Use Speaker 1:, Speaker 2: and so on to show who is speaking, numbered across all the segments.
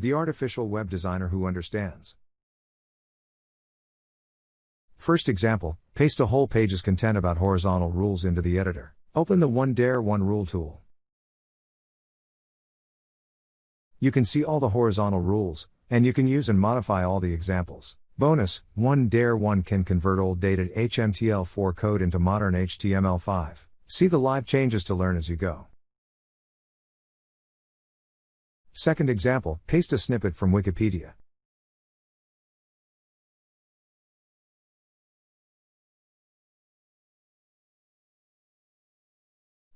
Speaker 1: The artificial web designer who understands. First example, paste a whole page's content about horizontal rules into the editor. Open the 1-1 rule tool. You can see all the horizontal rules, and you can use and modify all the examples. Bonus, 1-1 can convert old dated HTML4 code into modern HTML5. See the live changes to learn as you go. Second example, paste a snippet from Wikipedia.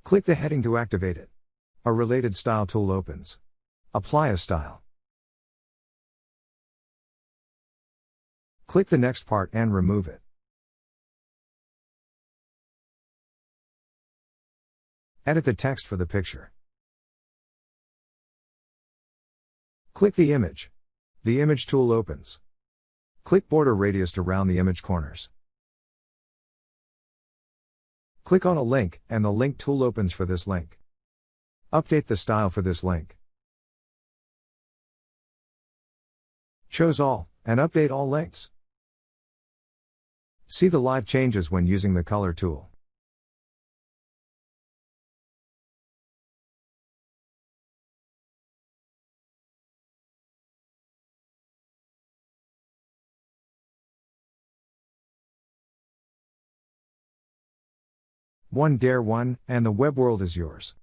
Speaker 1: Click the heading to activate it. A related style tool opens. Apply a style. Click the next part and remove it. Edit the text for the picture. Click the image. The image tool opens. Click border radius to round the image corners. Click on a link, and the link tool opens for this link. Update the style for this link. Choose all, and update all links. See the live changes when using the color tool. One and the web world is yours.